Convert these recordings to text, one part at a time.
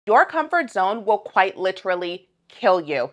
Your comfort zone will quite literally kill you.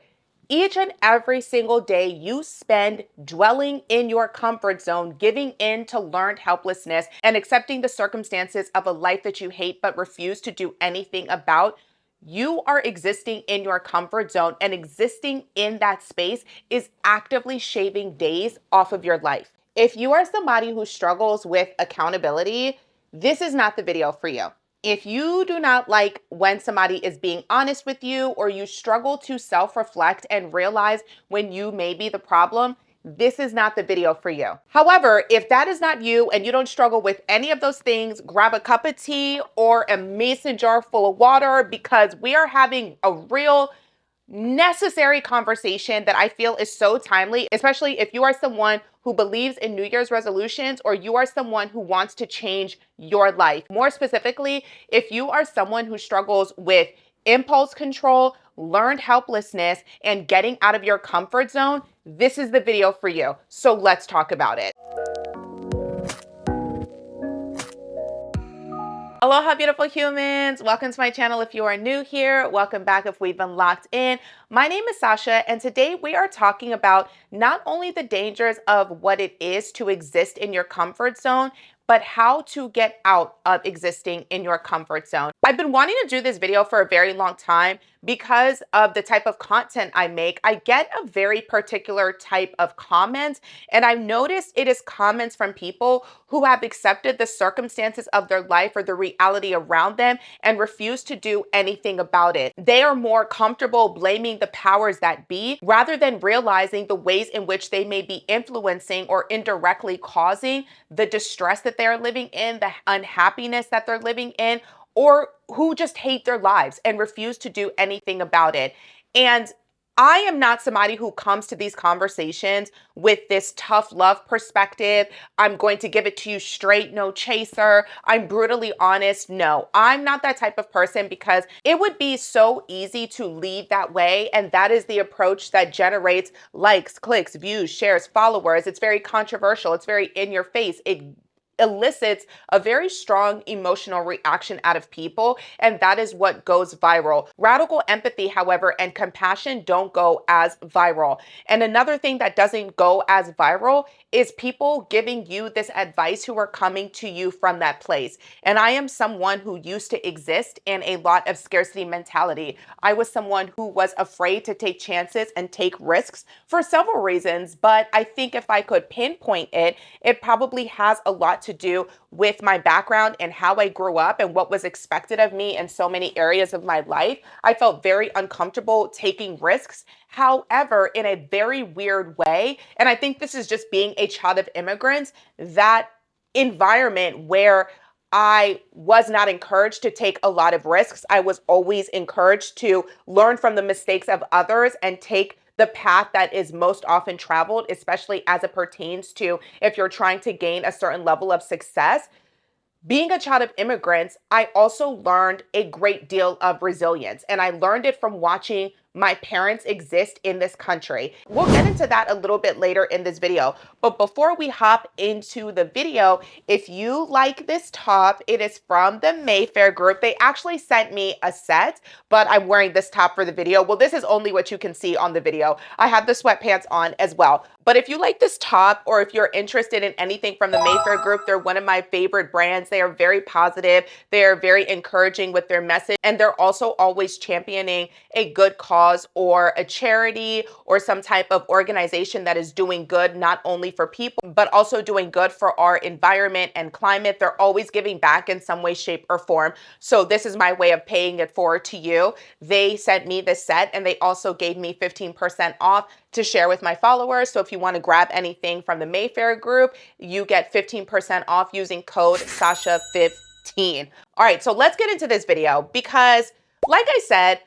Each and every single day you spend dwelling in your comfort zone, giving in to learned helplessness, and accepting the circumstances of a life that you hate but refuse to do anything about, you are existing in your comfort zone, and existing in that space is actively shaving days off of your life. If you are somebody who struggles with accountability, this is not the video for you. If you do not like when somebody is being honest with you, or you struggle to self-reflect and realize when you may be the problem, this is not the video for you. However, if that is not you and you don't struggle with any of those things, grab a cup of tea or a mason jar full of water, because we are having a real necessary conversation that I feel is so timely, especially if you are someone who believes in New Year's resolutions, or you are someone who wants to change your life. More specifically, if you are someone who struggles with impulse control, learned helplessness, and getting out of your comfort zone, this is the video for you. So let's talk about it. Aloha, beautiful humans. Welcome to my channel if you are new here. Welcome back if we've been locked in. My name is Sasha, and today we are talking about not only the dangers of what it is to exist in your comfort zone, but how to get out of existing in your comfort zone. I've been wanting to do this video for a very long time because of the type of content I make. I get a very particular type of comments, and I've noticed it is comments from people who have accepted the circumstances of their life or the reality around them and refuse to do anything about it. They are more comfortable blaming the powers that be rather than realizing the ways in which they may be influencing or indirectly causing the distress that they're living in, the unhappiness that they're living in, or who just hate their lives and refuse to do anything about it. And I am not somebody who comes to these conversations with this tough love perspective. I'm going to give it to you straight, no chaser. I'm brutally honest. No, I'm not that type of person, because it would be so easy to lead that way. And that is the approach that generates likes, clicks, views, shares, followers. It's very controversial. It's very in your face. It elicits a very strong emotional reaction out of people, and that is what goes viral. Radical empathy, however, and compassion don't go as viral. And another thing that doesn't go as viral is people giving you this advice who are coming to you from that place. And I am someone who used to exist in a lot of scarcity mentality. I was someone who was afraid to take chances and take risks for several reasons, but I think if I could pinpoint it, it probably has a lot to do with my background and how I grew up and what was expected of me in so many areas of my life. I felt very uncomfortable taking risks. However, in a very weird way, and I think this is just being a child of immigrants, that environment where I was not encouraged to take a lot of risks. I was always encouraged to learn from the mistakes of others and take the path that is most often traveled, especially as it pertains to if you're trying to gain a certain level of success. Being a child of immigrants, I also learned a great deal of resilience, and I learned it from watching my parents exist in this country. We'll get into that a little bit later in this video. But before we hop into the video, if you like this top, it is from the Mayfair group. They actually sent me a set, but I'm wearing this top for the video. Well, this is only what you can see on the video. I have the sweatpants on as well. But if you like this top, or if you're interested in anything from the Mayfair group, they're one of my favorite brands. They are very positive. They are very encouraging with their message. And they're also always championing a good cause or a charity or some type of organization that is doing good, not only for people, but also doing good for our environment and climate. They're always giving back in some way, shape, or form. So this is my way of paying it forward to you. They sent me this set, and they also gave me 15% off to share with my followers. So if you want to grab anything from the Mayfair group, you get 15% off using code Sasha15. All right, so let's get into this video, because like I said,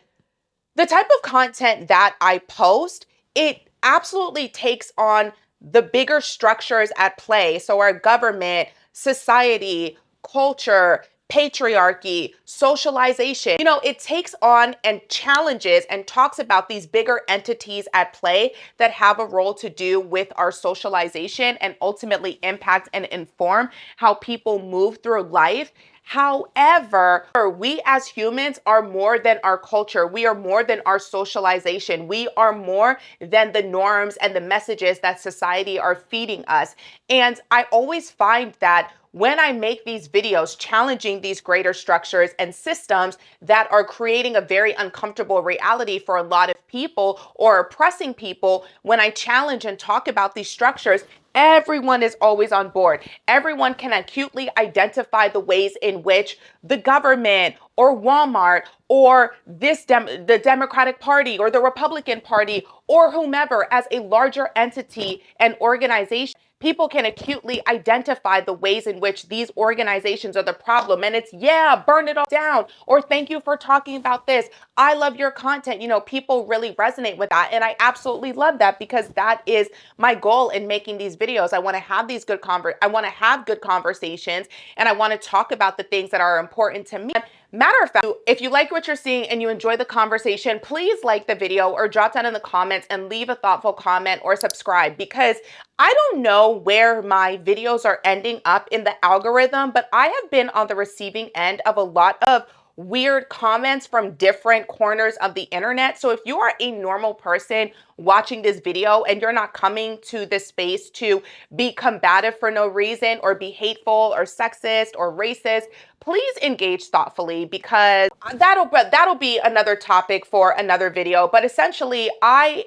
the type of content that I post, it absolutely takes on the bigger structures at play. So our government, society, culture, patriarchy, socialization, it takes on and challenges and talks about these bigger entities at play that have a role to do with our socialization and ultimately impact and inform how people move through life, However, we as humans are more than our culture. We are more than our socialization. We are more than the norms and the messages that society are feeding us. And I always find that when I make these videos challenging these greater structures and systems that are creating a very uncomfortable reality for a lot of people or oppressing people, when I challenge and talk about these structures, everyone is always on board. Everyone can acutely identify the ways in which the government or Walmart or the Democratic Party or the Republican Party or whomever as a larger entity and organization, people can acutely identify the ways in which these organizations are the problem. And it's, yeah, burn it all down, or thank you for talking about this. I love your content. People really resonate with that. And I absolutely love that, because that is my goal in making these videos. I want to have I want to have good conversations, and I want to talk about the things that are important to me. Matter of fact, if you like what you're seeing and you enjoy the conversation, please like the video or drop down in the comments and leave a thoughtful comment or subscribe, because I don't know where my videos are ending up in the algorithm, but I have been on the receiving end of a lot of weird comments from different corners of the internet. So if you are a normal person watching this video and you're not coming to this space to be combative for no reason or be hateful or sexist or racist, please engage thoughtfully, because that'll be another topic for another video. But essentially, I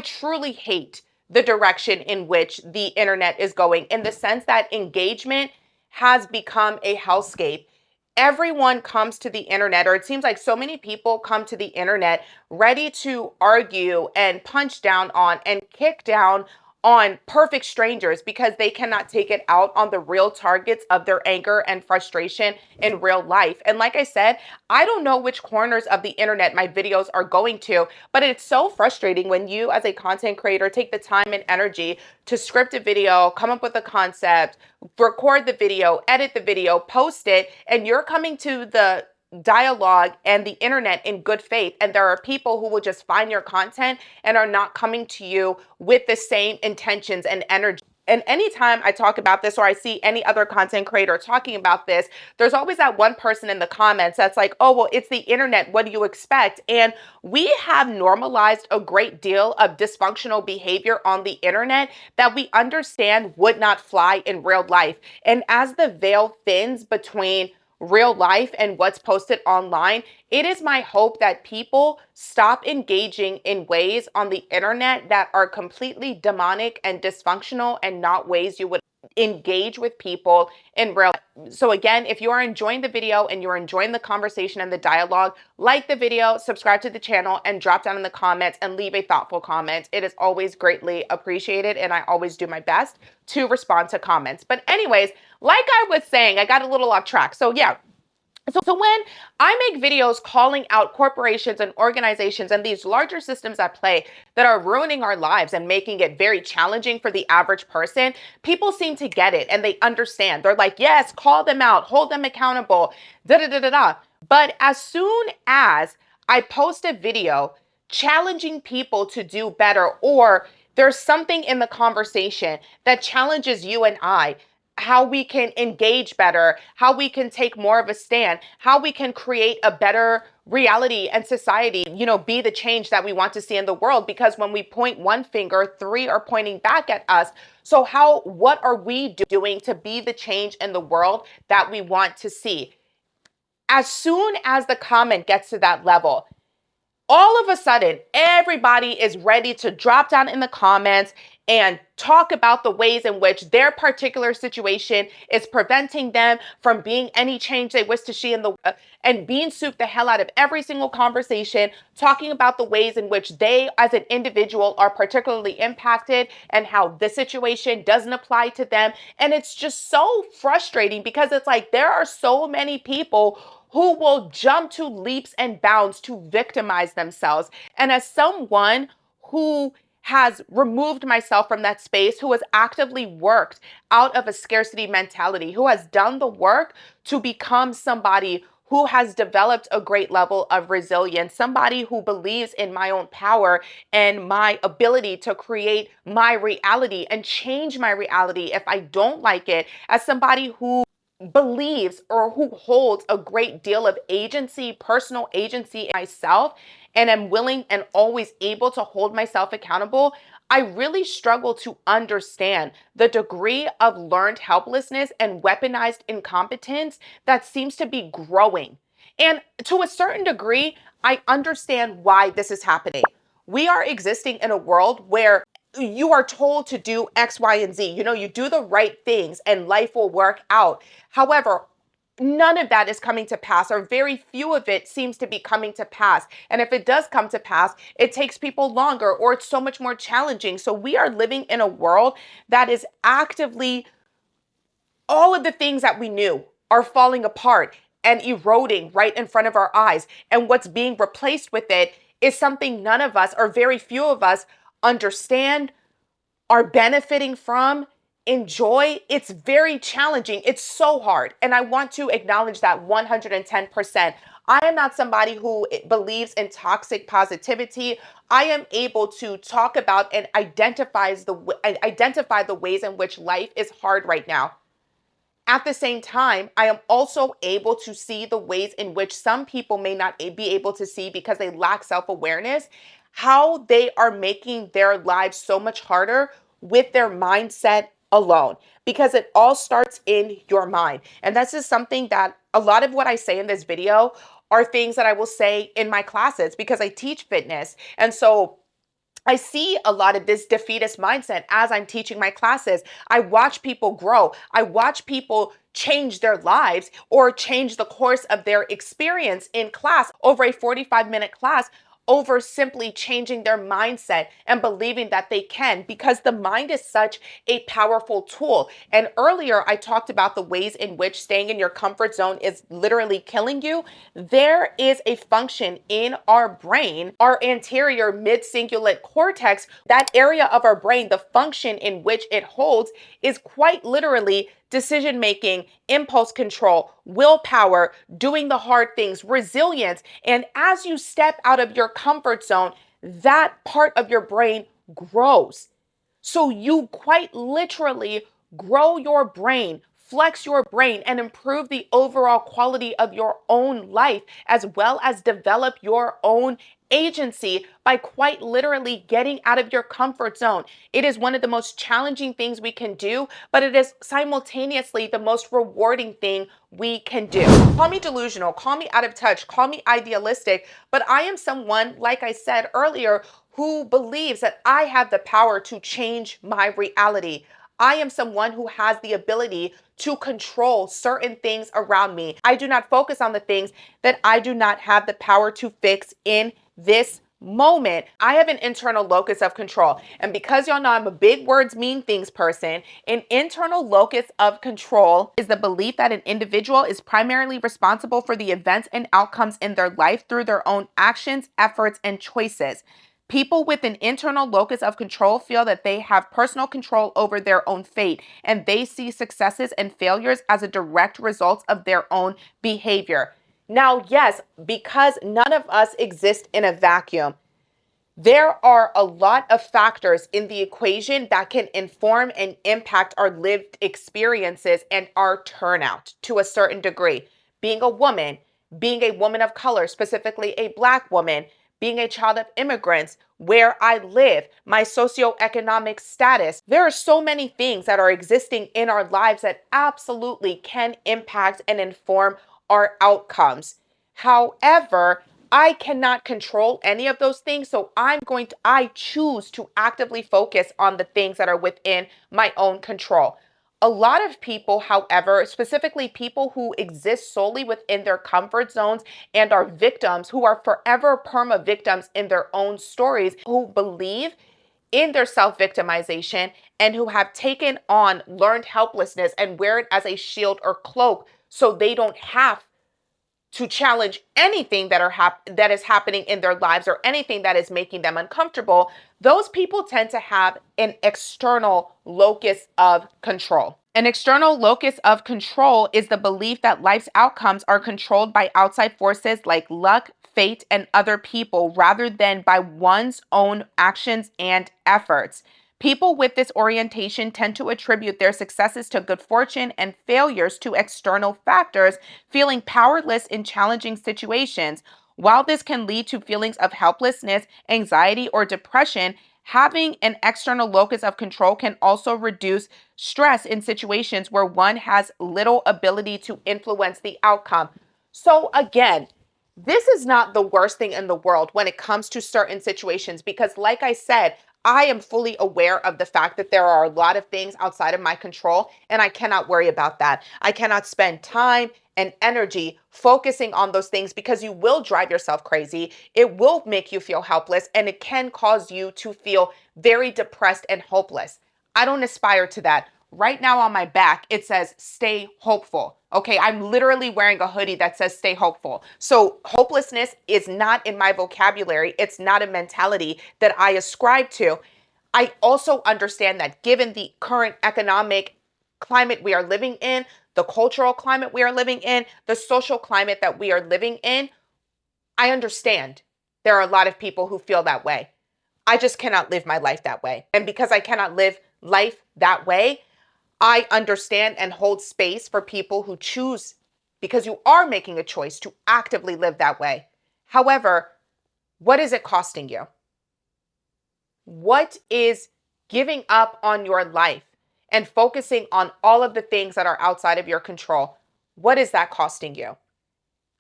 truly hate the direction in which the internet is going, in the sense that engagement has become a hellscape. Everyone comes to the internet, or it seems like so many people come to the internet ready to argue and punch down on and kick down on perfect strangers, because they cannot take it out on the real targets of their anger and frustration in real life. And like I said, I don't know which corners of the internet my videos are going to, but it's so frustrating when you as a content creator take the time and energy to script a video, come up with a concept, record the video, edit the video, post it, and you're coming to the dialogue and the internet in good faith, and there are people who will just find your content and are not coming to you with the same intentions and energy. And anytime I talk about this, or I see any other content creator talking about this, there's always that one person in the comments that's like, oh, well, it's the internet, what do you expect? And we have normalized a great deal of dysfunctional behavior on the internet that we understand would not fly in real life. And as the veil thins between real life and what's posted online, it is my hope that people stop engaging in ways on the internet that are completely demonic and dysfunctional, and not ways you would engage with people in real life. So again, if you are enjoying the video and you're enjoying the conversation and the dialogue, like the video, subscribe to the channel, and drop down in the comments and leave a thoughtful comment. It is always greatly appreciated, and I always do my best to respond to comments. But anyways, like I was saying, I got a little off track. So yeah. So when I make videos calling out corporations and organizations and these larger systems at play that are ruining our lives and making it very challenging for the average person, people seem to get it and they understand. They're like, yes, call them out, hold them accountable, da da da da da. But as soon as I post a video challenging people to do better, or there's something in the conversation that challenges you and I, how we can engage better, how we can take more of a stand, how we can create a better reality and society, be the change that we want to see in the world. Because when we point one finger, three are pointing back at us. So what are we doing to be the change in the world that we want to see? As soon as the comment gets to that level, all of a sudden, everybody is ready to drop down in the comments and talk about the ways in which their particular situation is preventing them from being any change they wish to see in the world, and bean soup the hell out of every single conversation, talking about the ways in which they as an individual are particularly impacted and how the situation doesn't apply to them. And it's just so frustrating, because it's like there are so many people who will jump to leaps and bounds to victimize themselves. And as someone who has removed myself from that space, who has actively worked out of a scarcity mentality, who has done the work to become somebody who has developed a great level of resilience, somebody who believes in my own power and my ability to create my reality and change my reality if I don't like it, as somebody who believes or who holds a great deal of agency, personal agency in myself, and am willing and always able to hold myself accountable, I really struggle to understand the degree of learned helplessness and weaponized incompetence that seems to be growing. And to a certain degree, I understand why this is happening. We are existing in a world where you are told to do X, Y, and Z. You do the right things and life will work out. However, none of that is coming to pass, or very few of it seems to be coming to pass. And if it does come to pass, it takes people longer, or it's so much more challenging. So we are living in a world that is actively, all of the things that we knew are falling apart and eroding right in front of our eyes. And what's being replaced with it is something none of us, or very few of us, understand, are benefiting from, enjoy. It's very challenging. It's so hard. And I want to acknowledge that 110%. I am not somebody who believes in toxic positivity. I am able to talk about and identify the ways in which life is hard right now. At the same time, I am also able to see the ways in which some people may not be able to see because they lack self-awareness, how they are making their lives so much harder with their mindset alone, because it all starts in your mind. And this is something that a lot of what I say in this video are things that I will say in my classes because I teach fitness. And so I see a lot of this defeatist mindset as I'm teaching my classes. I watch people grow. I watch people change their lives or change the course of their experience in class over a 45-minute class, over simply changing their mindset and believing that they can, because the mind is such a powerful tool. And earlier I talked about the ways in which staying in your comfort zone is literally killing you. There is a function in our brain, our anterior mid-cingulate cortex, that area of our brain, the function in which it holds is quite literally decision making, impulse control, willpower, doing the hard things, resilience. And as you step out of your comfort zone, that part of your brain grows. So you quite literally grow your brain, flex your brain, and improve the overall quality of your own life, as well as develop your own agency by quite literally getting out of your comfort zone. It is one of the most challenging things we can do, but it is simultaneously the most rewarding thing we can do. Call me delusional, call me out of touch, call me idealistic, but I am someone, like I said earlier, who believes that I have the power to change my reality. I am someone who has the ability to control certain things around me. I do not focus on the things that I do not have the power to fix in this moment. I have an internal locus of control. And because y'all know I'm a big words mean things person, an internal locus of control is the belief that an individual is primarily responsible for the events and outcomes in their life through their own actions, efforts, and choices. People with an internal locus of control feel that they have personal control over their own fate, and they see successes and failures as a direct result of their own behavior. Now, yes, because none of us exist in a vacuum, there are a lot of factors in the equation that can inform and impact our lived experiences and our turnout to a certain degree. Being a woman of color, specifically a Black woman, being a child of immigrants, where I live, my socioeconomic status. There are so many things that are existing in our lives that absolutely can impact and inform our outcomes. However, I cannot control any of those things, so I choose to actively focus on the things that are within my own control. A lot of people, however, specifically people who exist solely within their comfort zones and are victims, who are forever perma victims in their own stories, who believe in their self-victimization and who have taken on learned helplessness and wear it as a shield or cloak so they don't have to challenge anything that is happening in their lives or anything that is making them uncomfortable. Those people tend to have an external locus of control. An external locus of control is the belief that life's outcomes are controlled by outside forces like luck, fate, and other people rather than by one's own actions and efforts. People with this orientation tend to attribute their successes to good fortune and failures to external factors, feeling powerless in challenging situations. While this can lead to feelings of helplessness, anxiety, or depression, having an external locus of control can also reduce stress in situations where one has little ability to influence the outcome. So, again, this is not the worst thing in the world when it comes to certain situations because, like I said, I am fully aware of the fact that there are a lot of things outside of my control, and I cannot worry about that. I cannot spend time and energy focusing on those things because you will drive yourself crazy. It will make you feel helpless, and it can cause you to feel very depressed and hopeless. I don't aspire to that. Right now on my back, it says stay hopeful. Okay, I'm literally wearing a hoodie that says stay hopeful. So hopelessness is not in my vocabulary. It's not a mentality that I ascribe to. I also understand that given the current economic climate we are living in, the cultural climate we are living in, the social climate that we are living in, I understand there are a lot of people who feel that way. I just cannot live my life that way. And because I cannot live life that way, I understand and hold space for people who choose, because you are making a choice to actively live that way. However, what is it costing you? What is giving up on your life and focusing on all of the things that are outside of your control? What is that costing you?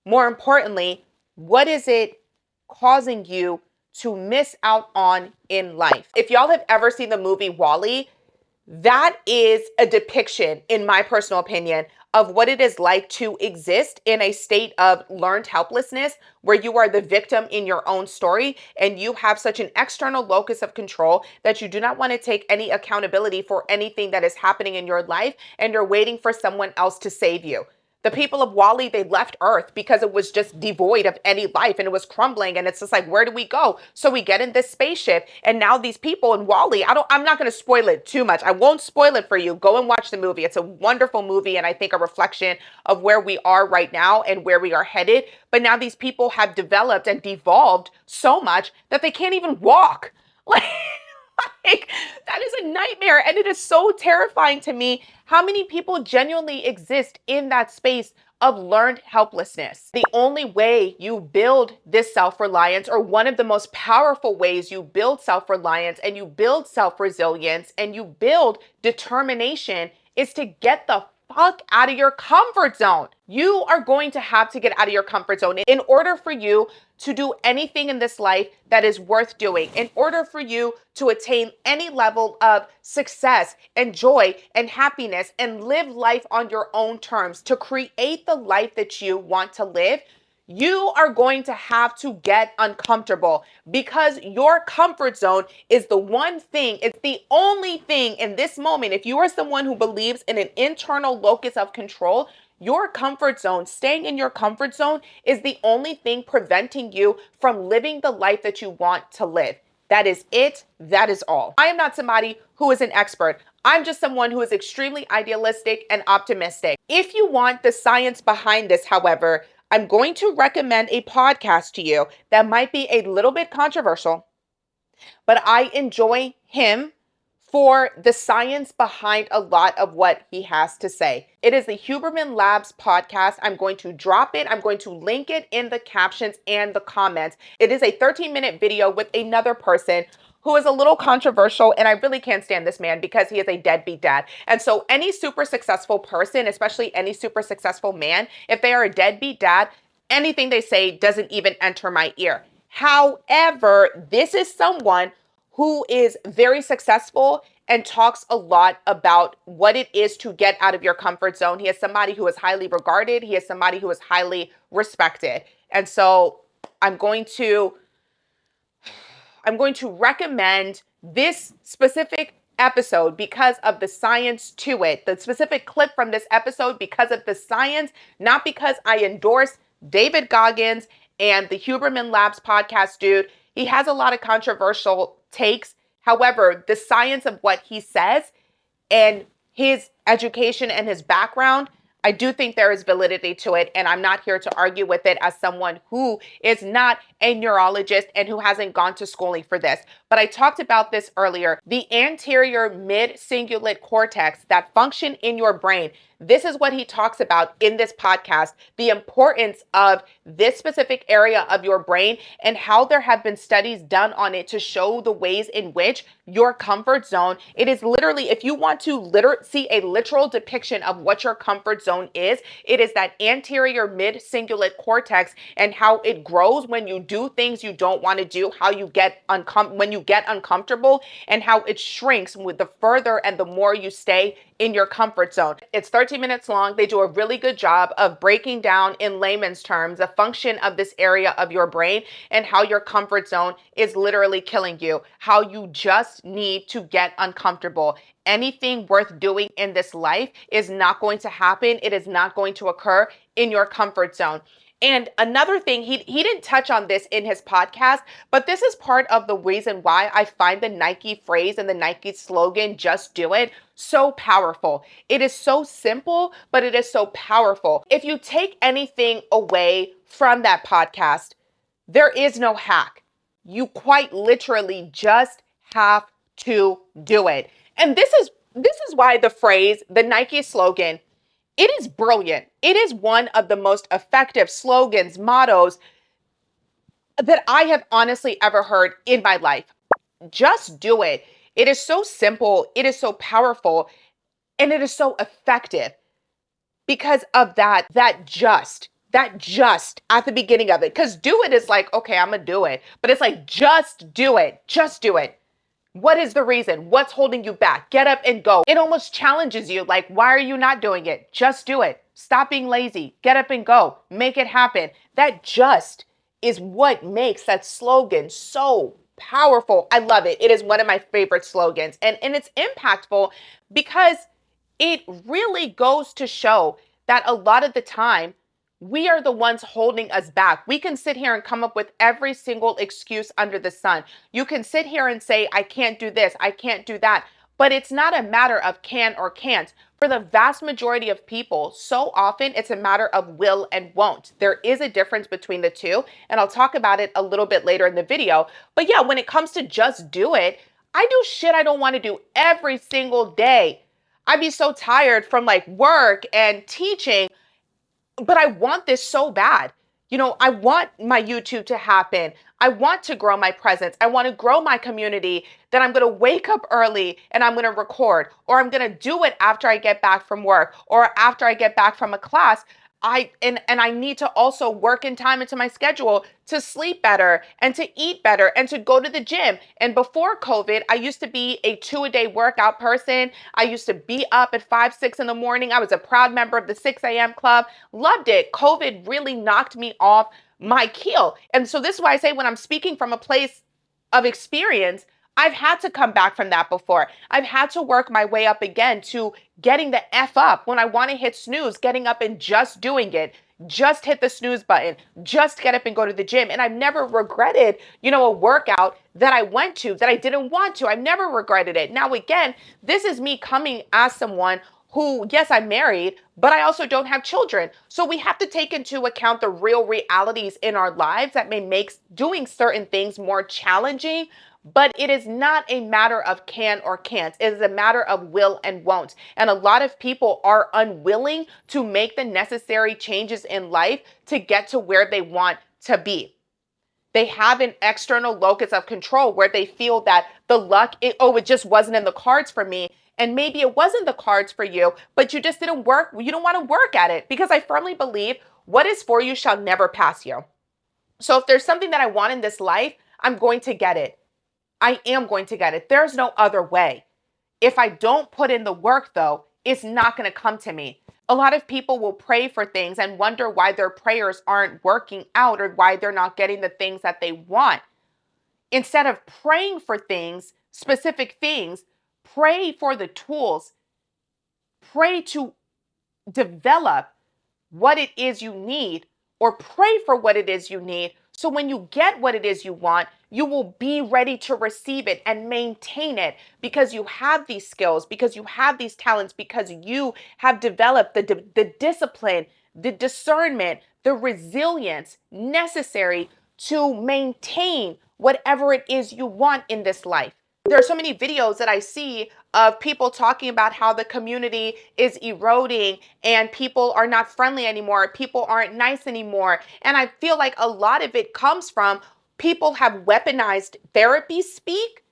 More importantly, what is it causing you to miss out on in life? If y'all have ever seen the movie WALL-E, that is a depiction, in my personal opinion, of what it is like to exist in a state of learned helplessness, where you are the victim in your own story and you have such an external locus of control that you do not want to take any accountability for anything that is happening in your life, and you're waiting for someone else to save you. The people of WALL-E, they left Earth because it was just devoid of any life and it was crumbling. And it's just like, where do we go? So we get in this spaceship, and now these people in WALL-E, I'm not going to spoil it too much. I won't spoil it for you. Go and watch the movie. It's a wonderful movie, and I think a reflection of where we are right now and where we are headed. But now these people have developed and devolved so much that they can't even walk. Like, that is a nightmare. And it is so terrifying to me how many people genuinely exist in that space of learned helplessness. The only way you build this self-reliance, or one of the most powerful ways you build self-reliance and you build self-resilience and you build determination, is to get the fuck out of your comfort zone. You are going to have to get out of your comfort zone in order for you to do anything in this life that is worth doing, in order for you to attain any level of success and joy and happiness and live life on your own terms, to create the life that you want to live. You are going to have to get uncomfortable, because your comfort zone is the one thing, it's the only thing in this moment. If you are someone who believes in an internal locus of control, your comfort zone, staying in your comfort zone, is the only thing preventing you from living the life that you want to live. That is it. That is all. I am not somebody who is an expert. I'm just someone who is extremely idealistic and optimistic. If you want the science behind this, however, I'm going to recommend a podcast to you that might be a little bit controversial, but I enjoy him for the science behind a lot of what he has to say. It is the Huberman Labs podcast. I'm going to drop it. I'm going to link it in the captions and the comments. It is a 13-minute video with another person who is a little controversial, and I really can't stand this man because he is a deadbeat dad. And so any super successful person, especially any super successful man, if they are a deadbeat dad, anything they say doesn't even enter my ear. However, this is someone who is very successful and talks a lot about what it is to get out of your comfort zone. He is somebody who is highly regarded. He is somebody who is highly respected. And so I'm going to recommend this specific episode because of the science to it. The specific clip from this episode because of the science, not because I endorse David Goggins and the Huberman Labs podcast dude. He has a lot of controversial takes. However, the science of what he says and his education and his background, I do think there is validity to it, and I'm not here to argue with it as someone who is not a neurologist and who hasn't gone to schooling for this. But I talked about this earlier. The anterior mid-cingulate cortex that function in your brain, this is what he talks about in this podcast, the importance of this specific area of your brain and how there have been studies done on it to show the ways in which your comfort zone, it is literally, if you want to see a literal depiction of what your comfort zone is, it is that anterior mid-cingulate cortex and how it grows when you do things you don't want to do, how you get when you get uncomfortable, and how it shrinks with the further and the more you stay in your comfort zone. It's 13 minutes long. They do a really good job of breaking down in layman's terms the function of this area of your brain and how your comfort zone is literally killing you, how you just need to get uncomfortable. Anything worth doing in this life is not going to happen. It is not going to occur in your comfort zone. And another thing, he didn't touch on this in his podcast, but this is part of the reason why I find the Nike phrase and the Nike slogan, just do it, so powerful. It is so simple, but it is so powerful. If you take anything away from that podcast, there is no hack. You quite literally just have to do it. And this is why the phrase, the Nike slogan, it is brilliant. It is one of the most effective slogans, mottos that I have honestly ever heard in my life. Just do it. It is so simple. It is so powerful. And it is so effective because of that just at the beginning of it. Because do it is like, okay, I'm going to do it. But it's like, just do it. Just do it. What is the reason? What's holding you back? Get up and go. It almost challenges you. Like, why are you not doing it? Just do it. Stop being lazy. Get up and go. Make it happen. That just is what makes that slogan so powerful. I love it. It is one of my favorite slogans. And it's impactful because it really goes to show that a lot of the time, we are the ones holding us back. We can sit here and come up with every single excuse under the sun. You can sit here and say, I can't do this, I can't do that. But it's not a matter of can or can't. For the vast majority of people, so often it's a matter of will and won't. There is a difference between the two, and I'll talk about it a little bit later in the video. But yeah, when it comes to just do it, I do shit I don't want to do every single day. I'd be so tired from like work and teaching, but I want this so bad. You know, I want my YouTube to happen. I want to grow my presence. I want to grow my community. That I'm going to wake up early and I'm going to record, or I'm going to do it after I get back from work or after I get back from a class. I need to also work in time into my schedule to sleep better and to eat better and to go to the gym. And before COVID, I used to be a 2-a-day workout person. I used to be up at 5, 6 in the morning. I was a proud member of the 6 a.m. club. Loved it. COVID really knocked me off my keel. And so this is why I say when I'm speaking from a place of experience, I've had to come back from that before. I've had to work my way up again to getting the F up when I want to hit snooze, getting up and just doing it. Just hit the snooze button. Just get up and go to the gym. And I've never regretted, a workout that I went to that I didn't want to. I've never regretted it. Now, again, this is me coming as someone who, yes, I'm married, but I also don't have children. So we have to take into account the real realities in our lives that may make doing certain things more challenging. But it is not a matter of can or can't. It is a matter of will and won't. And a lot of people are unwilling to make the necessary changes in life to get to where they want to be. They have an external locus of control where they feel that the luck, it just wasn't in the cards for me. And maybe it wasn't the cards for you, but you just didn't work. You don't want to work at it, because I firmly believe what is for you shall never pass you. So if there's something that I want in this life, I'm going to get it. I am going to get it. There's no other way. If I don't put in the work, though, it's not going to come to me. A lot of people will pray for things and wonder why their prayers aren't working out or why they're not getting the things that they want. Instead of praying for things, specific things, pray for the tools. Pray to develop what it is you need or pray for what it is you need. So when you get what it is you want, you will be ready to receive it and maintain it because you have these skills, because you have these talents, because you have developed the discipline, the discernment, the resilience necessary to maintain whatever it is you want in this life. There are so many videos that I see of people talking about how the community is eroding and people are not friendly anymore. People aren't nice anymore. And I feel like a lot of it comes from people have weaponized therapy speak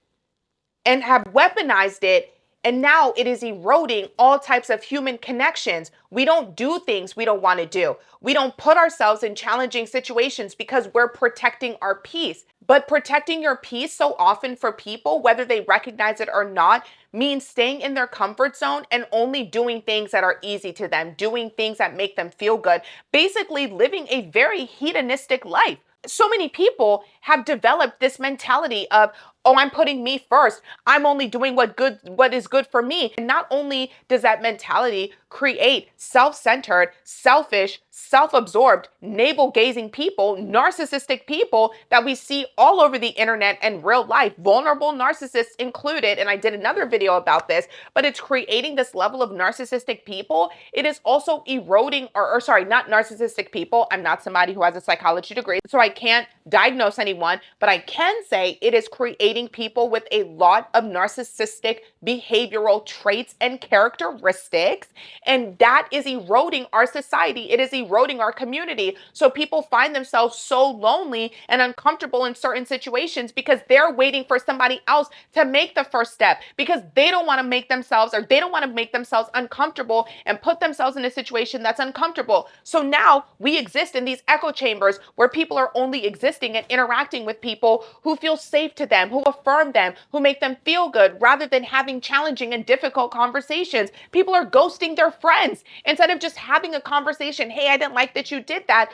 and have weaponized it. And now it is eroding all types of human connections. We don't do things we don't want to do. We don't put ourselves in challenging situations because we're protecting our peace. But protecting your peace so often for people, whether they recognize it or not, means staying in their comfort zone and only doing things that are easy to them, doing things that make them feel good, basically living a very hedonistic life. So many people have developed this mentality of, oh, I'm putting me first. I'm only doing what is good for me. And not only does that mentality create self-centered, selfish, self-absorbed, navel-gazing people, narcissistic people that we see all over the internet and real life, vulnerable narcissists included, and I did another video about this, but it's creating this level of narcissistic people. It is also eroding, or sorry, not narcissistic people. I'm not somebody who has a psychology degree, so I can't diagnose anyone, but I can say it is creating people with a lot of narcissistic behavioral traits and characteristics, and that is eroding our society. It is eroding our community. So people find themselves so lonely and uncomfortable in certain situations because they're waiting for somebody else to make the first step, because they don't want to make themselves, or they don't want to make themselves uncomfortable and put themselves in a situation that's uncomfortable. So now we exist in these echo chambers where people are only existing and interacting with people who feel safe to them, who affirm them, who make them feel good, rather than having challenging and difficult conversations. People are ghosting their friends instead of just having a conversation. Hey, I didn't like that you did that.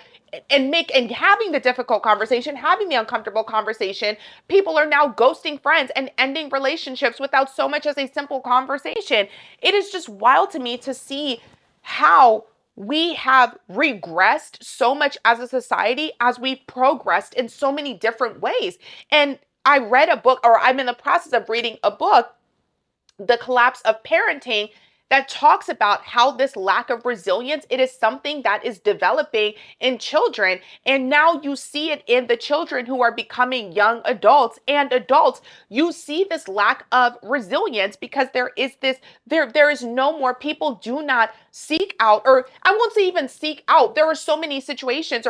And having the difficult conversation, having the uncomfortable conversation. People are now ghosting friends and ending relationships without so much as a simple conversation. It is just wild to me to see how we have regressed so much as a society as we've progressed in so many different ways. And I read a book, or I'm in the process of reading a book, The Collapse of Parenting, that talks about how this lack of resilience, it is something that is developing in children. And now you see it in the children who are becoming young adults and adults. You see this lack of resilience because there is no more, people do not seek out, or I won't say even seek out. There are so many situations,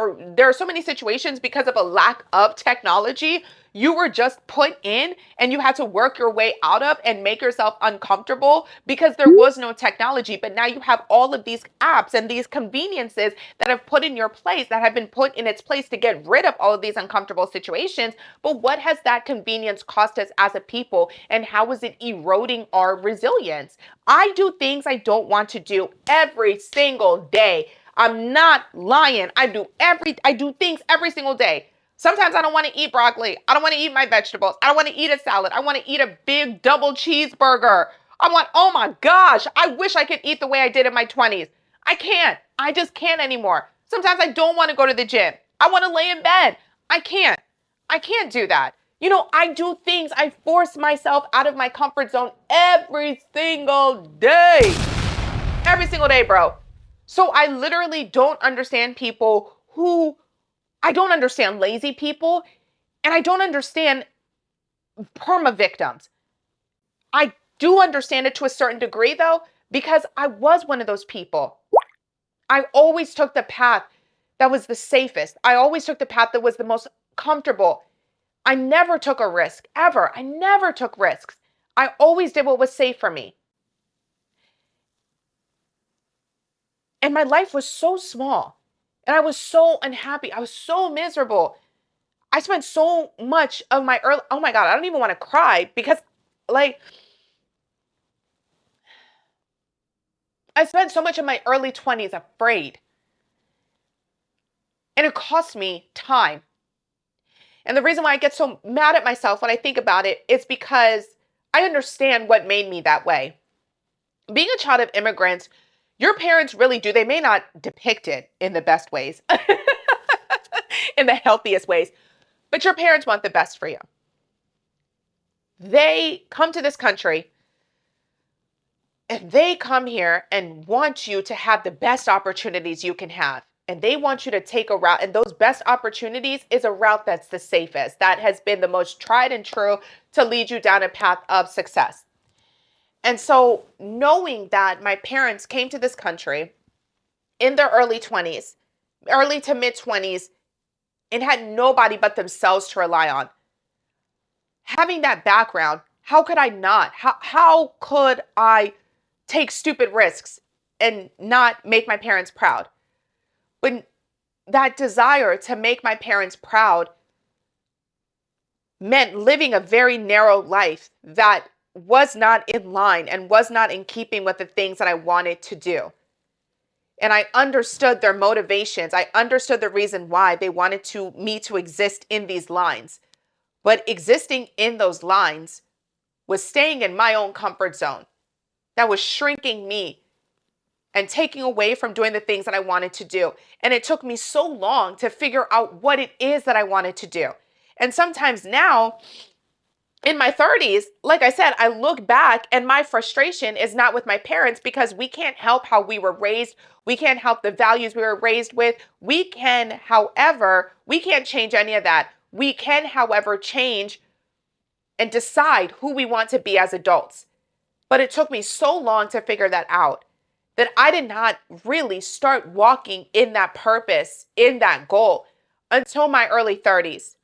because of a lack of technology. You were just put in and you had to work your way out of and make yourself uncomfortable because there was no technology. But now you have all of these apps and these conveniences that have been put in its place to get rid of all of these uncomfortable situations. But what has that convenience cost us as a people, and how is it eroding our resilience? I do things I don't want to do every single day. I'm not lying. I do things every single day. Sometimes I don't want to eat broccoli. I don't want to eat my vegetables. I don't want to eat a salad. I want to eat a big double cheeseburger. Oh my gosh, I wish I could eat the way I did in my 20s. I can't. I just can't anymore. Sometimes I don't want to go to the gym. I want to lay in bed. I can't. I can't do that. I do things. I force myself out of my comfort zone every single day. Every single day, bro. So I literally don't understand people I don't understand lazy people, and I don't understand perma victims. I do understand it to a certain degree, though, because I was one of those people. I always took the path that was the safest. I always took the path that was the most comfortable. I never took a risk, ever. I never took risks. I always did what was safe for me. And my life was so small, and I was so unhappy. I was so miserable. I spent so much of my oh my God, I don't even want to cry because I spent so much of my early 20s afraid. And it cost me time. And the reason why I get so mad at myself when I think about it is because I understand what made me that way. Being a child of immigrants, your parents really do, they may not depict it in the best ways, in the healthiest ways. But your parents want the best for you. They come to this country and they come here and want you to have the best opportunities you can have. And they want you to take a route. And those best opportunities is a route that's the safest, that has been the most tried and true to lead you down a path of success. And so knowing that my parents came to this country in their early 20s, early to mid 20s, and had nobody but themselves to rely on. Having that background, how could I not? How could I take stupid risks and not make my parents proud? When that desire to make my parents proud meant living a very narrow life that was not in line and was not in keeping with the things that I wanted to do. And I understood their motivations. I understood the reason why they wanted me to exist in these lines. But existing in those lines was staying in my own comfort zone. That was shrinking me and taking away from doing the things that I wanted to do. And it took me so long to figure out what it is that I wanted to do. And sometimes now, in my 30s, like I said, I look back and my frustration is not with my parents because we can't help how we were raised. We can't help the values we were raised with. We can't change any of that. We can, however, change and decide who we want to be as adults. But it took me so long to figure that out that I did not really start walking in that purpose, in that goal, until my early 30s.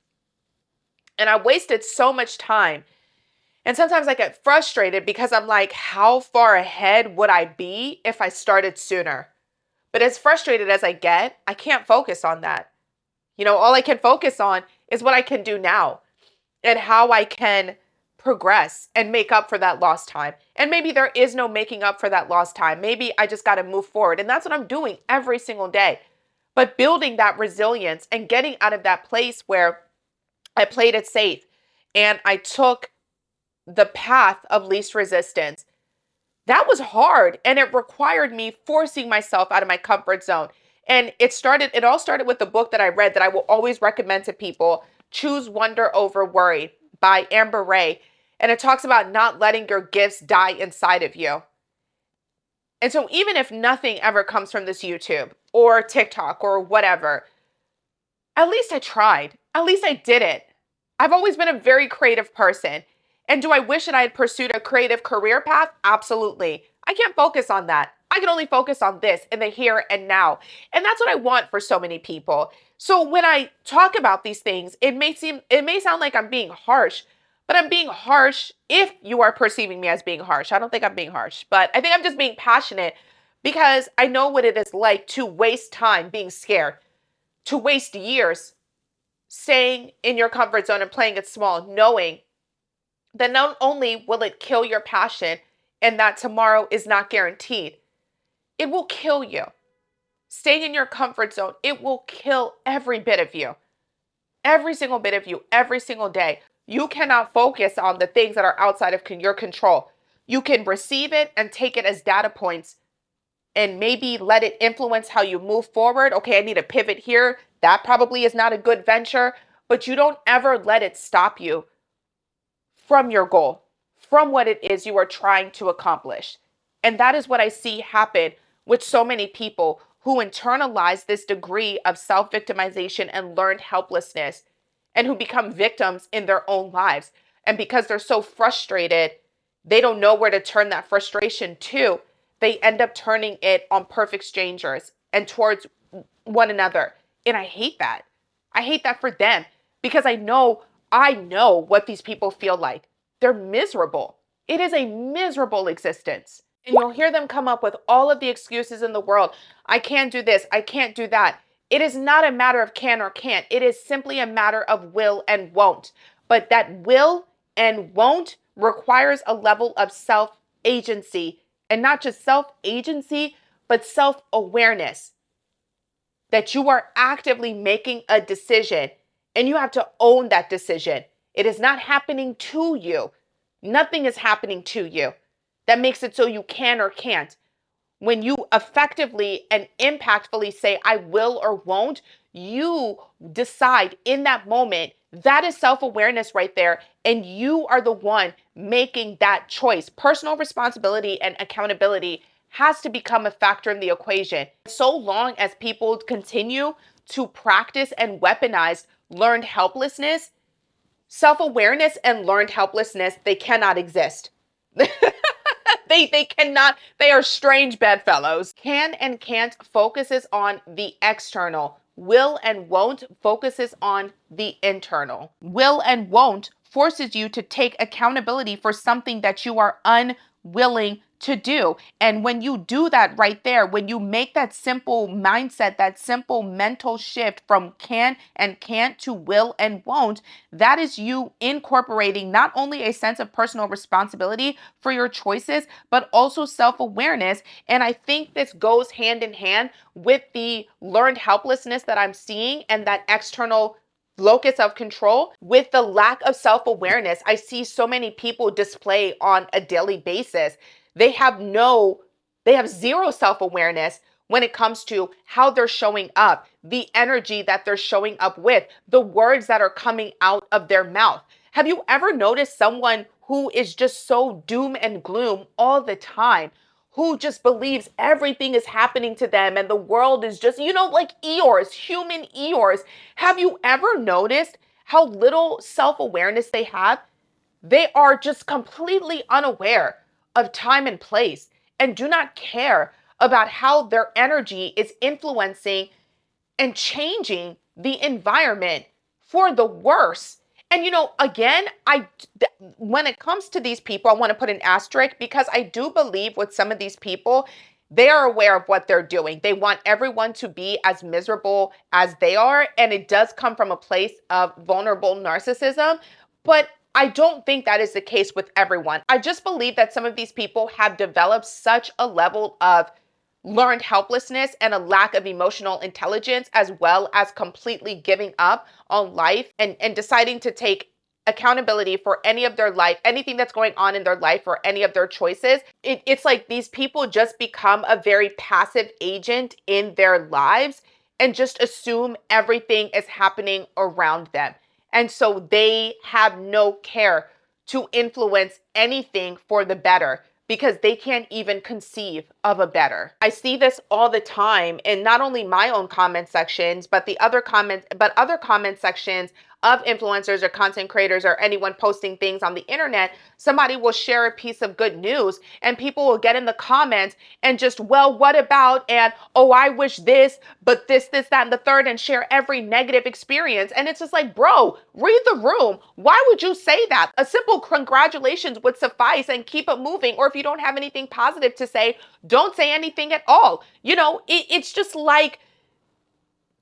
And I wasted so much time. And sometimes I get frustrated because I'm like, how far ahead would I be if I started sooner? But as frustrated as I get, I can't focus on that. All I can focus on is what I can do now and how I can progress and make up for that lost time. And maybe there is no making up for that lost time. Maybe I just got to move forward. And that's what I'm doing every single day. But building that resilience and getting out of that place where I played it safe and I took the path of least resistance. That was hard, and it required me forcing myself out of my comfort zone. And it all started with the book that I read that I will always recommend to people, Choose Wonder Over Worry by Amber Ray. And it talks about not letting your gifts die inside of you. And so even if nothing ever comes from this YouTube or TikTok or whatever, at least I tried. At least I did it. I've always been a very creative person. And do I wish that I had pursued a creative career path? Absolutely. I can't focus on that. I can only focus on this in the here and now. And that's what I want for so many people. So when I talk about these things, it may sound like I'm being harsh, but I'm being harsh if you are perceiving me as being harsh. I don't think I'm being harsh, but I think I'm just being passionate because I know what it is like to waste time being scared, to waste years staying in your comfort zone and playing it small, knowing that not only will it kill your passion and that tomorrow is not guaranteed, it will kill you. Staying in your comfort zone, it will kill every bit of you. Every single bit of you, every single day. You cannot focus on the things that are outside of your control. You can receive it and take it as data points and maybe let it influence how you move forward. Okay, I need to pivot here. That probably is not a good venture, but you don't ever let it stop you from your goal, from what it is you are trying to accomplish. And that is what I see happen with so many people who internalize this degree of self-victimization and learned helplessness and who become victims in their own lives. And because they're so frustrated, they don't know where to turn that frustration to. They end up turning it on perfect strangers and towards one another. And I hate that. I hate that for them because I know what these people feel like. They're miserable. It is a miserable existence. And you'll hear them come up with all of the excuses in the world. I can't do this. I can't do that. It is not a matter of can or can't. It is simply a matter of will and won't. But that will and won't requires a level of self-agency, and not just self-agency, but self-awareness that you are actively making a decision and you have to own that decision. It is not happening to you. Nothing is happening to you that makes it so you can or can't. When you effectively and impactfully say, I will or won't, You decide in that moment. That is self-awareness right there. And you are the one making that choice. Personal responsibility and accountability has to become a factor in the equation. So long as people continue to practice and weaponize learned helplessness, self-awareness and learned helplessness, they cannot exist. They cannot, they are strange bedfellows. Can and can't focuses on the external. Will and won't focuses on the internal. Will and won't forces you to take accountability for something that you are unwilling to do. And when you do that right there, when you make that simple mindset, that simple mental shift from can and can't to will and won't, that is you incorporating not only a sense of personal responsibility for your choices, but also self-awareness. And I think this goes hand in hand with the learned helplessness that I'm seeing and that external locus of control with the lack of self-awareness I see so many people display on a daily basis. They have zero self-awareness when it comes to how they're showing up, the energy that they're showing up with, the words that are coming out of their mouth. Have you ever noticed someone who is just so doom and gloom all the time, who just believes everything is happening to them and the world is just, like Eeyores, human Eeyores? Have you ever noticed how little self-awareness they have? They are just completely unaware of time and place and do not care about how their energy is influencing and changing the environment for the worse. And again, when it comes to these people, I want to put an asterisk because I do believe with some of these people, they are aware of what they're doing. They want everyone to be as miserable as they are. And it does come from a place of vulnerable narcissism. But I don't think that is the case with everyone. I just believe that some of these people have developed such a level of learned helplessness and a lack of emotional intelligence, as well as completely giving up on life and deciding to take accountability for any of their life, anything that's going on in their life or any of their choices. It's like these people just become a very passive agent in their lives and just assume everything is happening around them. And so they have no care to influence anything for the better because they can't even conceive of a better. I see this all the time in not only my own comment sections, but other comment sections of influencers or content creators or anyone posting things on the internet. Somebody will share a piece of good news and people will get in the comments and just, well, what about, and oh, I wish this, but this, that, and the third, and share every negative experience. And it's just like, bro, read the room. Why would you say that? A simple congratulations would suffice and keep it moving. Or if you don't have anything positive to say, don't say anything at all. It's just like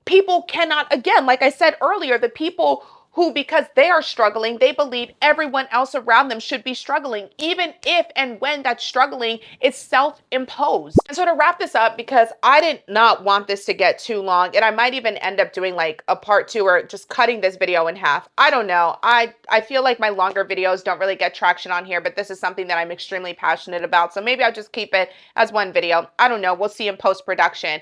people cannot, again, like I said earlier, the people who, because they are struggling, they believe everyone else around them should be struggling, even if and when that struggling is self-imposed. And so to wrap this up, because I did not want this to get too long, and I might even end up doing like a part 2 or just cutting this video in half. I don't know. I feel like my longer videos don't really get traction on here, but this is something that I'm extremely passionate about. So maybe I'll just keep it as one video. I don't know. We'll see in post-production.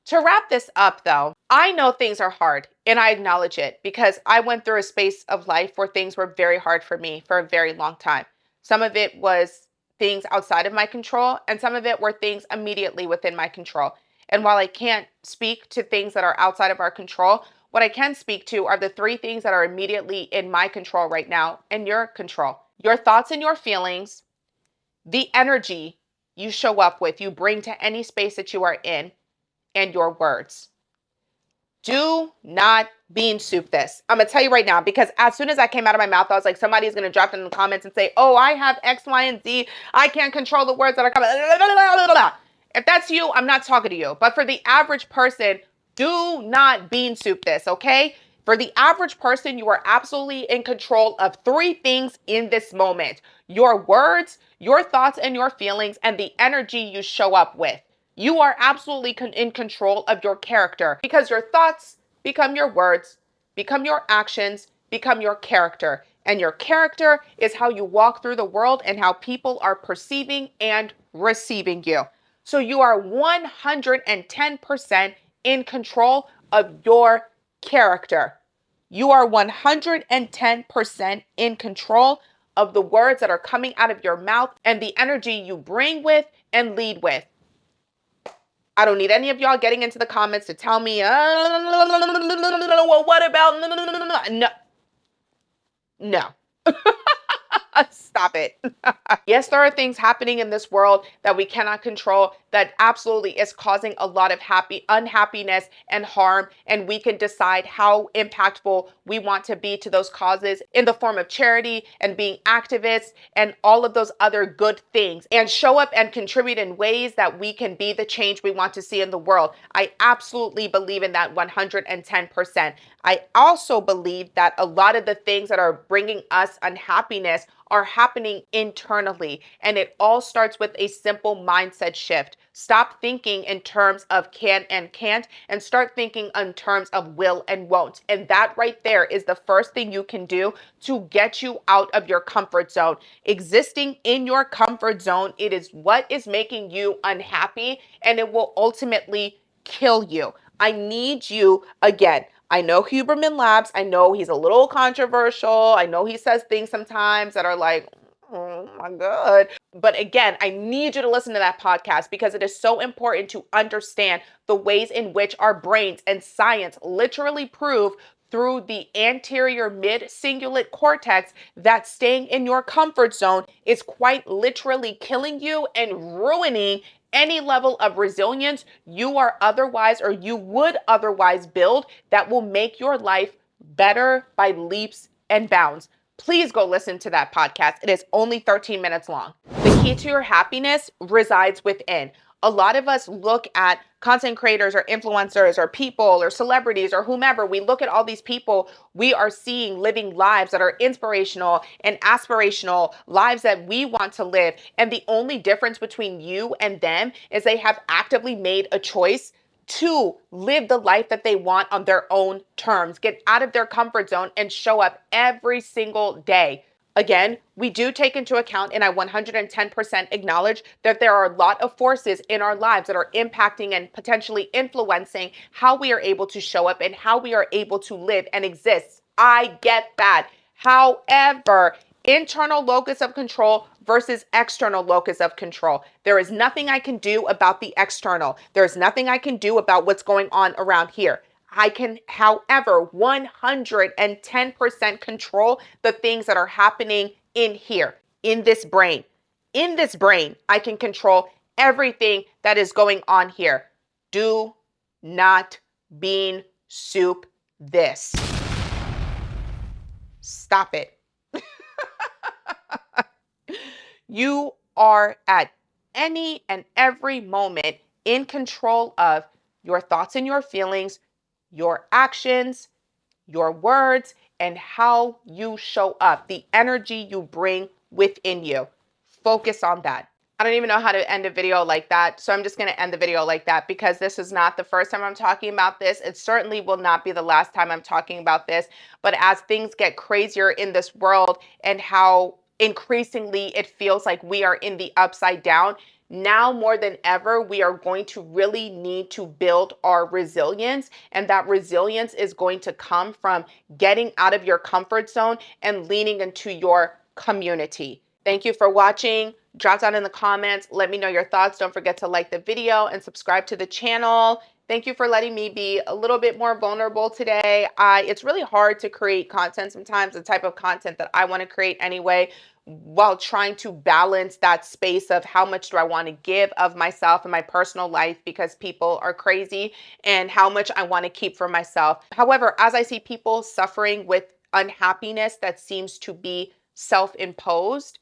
To wrap this up, though, I know things are hard and I acknowledge it because I went through a space of life where things were very hard for me for a very long time. Some of it was things outside of my control and some of it were things immediately within my control. And while I can't speak to things that are outside of our control, what I can speak to are the 3 things that are immediately in my control right now and your control. Your thoughts and your feelings, the energy you show up with, you bring to any space that you are in, and your words. Do not bean soup this. I'm going to tell you right now, because as soon as I came out of my mouth, I was like, somebody's going to drop it in the comments and say, oh, I have X, Y, and Z. I can't control the words that are coming. If that's you, I'm not talking to you. But for the average person, do not bean soup this, okay? For the average person, you are absolutely in control of 3 things in this moment: your words, your thoughts and your feelings, and the energy you show up with. You are absolutely in control of your character because your thoughts become your words, become your actions, become your character. And your character is how you walk through the world and how people are perceiving and receiving you. So you are 110% in control of your character. You are 110% in control of the words that are coming out of your mouth and the energy you bring with and lead with. I don't need any of y'all getting into the comments to tell me, well, what about, no, no. Stop it. Yes, there are things happening in this world that we cannot control that absolutely is causing a lot of unhappiness and harm. And we can decide how impactful we want to be to those causes in the form of charity and being activists and all of those other good things, and show up and contribute in ways that we can be the change we want to see in the world. I absolutely believe in that 110%. I also believe that a lot of the things that are bringing us unhappiness are happening internally. And it all starts with a simple mindset shift. Stop thinking in terms of can and can't, and start thinking in terms of will and won't. And that right there is the first thing you can do to get you out of your comfort zone. Existing in your comfort zone, it is what is making you unhappy, and it will ultimately kill you. I need you, again, I know Huberman Labs. I know he's a little controversial. I know he says things sometimes that are like, oh my God. But again, I need you to listen to that podcast because it is so important to understand the ways in which our brains and science literally prove through the anterior mid-cingulate cortex that staying in your comfort zone is quite literally killing you and ruining any level of resilience you are otherwise or you would otherwise build that will make your life better by leaps and bounds. Please go listen to that podcast. It is only 13 minutes long. The key to your happiness resides within. A lot of us look at content creators or influencers or people or celebrities or whomever. We look at all these people we are seeing living lives that are inspirational and aspirational, lives that we want to live. And the only difference between you and them is they have actively made a choice to live the life that they want on their own terms, get out of their comfort zone and show up every single day. Again, we do take into account, and I 110% acknowledge that there are a lot of forces in our lives that are impacting and potentially influencing how we are able to show up and how we are able to live and exist. I get that. However, internal locus of control versus external locus of control. There is nothing I can do about the external. There's nothing I can do about what's going on around here. I can, however, 110% control the things that are happening in here, in this brain. In this brain, I can control everything that is going on here. Do not bean soup this. Stop it. You are at any and every moment in control of your thoughts and your feelings, your actions, your words, and how you show up, the energy you bring within you. Focus on that. I don't even know how to end a video like that, so I'm just going to end the video like that because this is not the first time I'm talking about this. It certainly will not be the last time I'm talking about this, but as things get crazier in this world and how increasingly it feels like we are in the upside down, now more than ever, we are going to really need to build our resilience. And that resilience is going to come from getting out of your comfort zone and leaning into your community. Thank you for watching. Drop down in the comments. Let me know your thoughts. Don't forget to like the video and subscribe to the channel. Thank you for letting me be a little bit more vulnerable today. It's really hard to create content sometimes, the type of content that I want to create anyway, while trying to balance that space of how much do I want to give of myself and my personal life because people are crazy, and how much I want to keep for myself. However, as I see people suffering with unhappiness that seems to be self-imposed,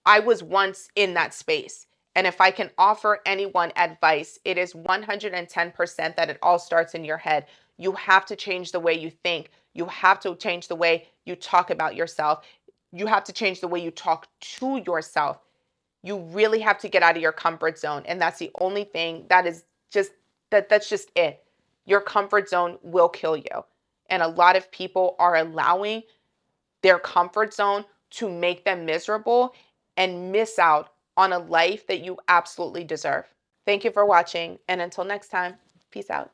I was once in that space. And if I can offer anyone advice, it is 110% that it all starts in your head. You have to change the way you think. You have to change the way you talk about yourself. You have to change the way you talk to yourself. You really have to get out of your comfort zone. And that's the only thing that is just, that's just it. Your comfort zone will kill you. And a lot of people are allowing their comfort zone to make them miserable and miss out on a life that you absolutely deserve. Thank you for watching. And until next time, peace out.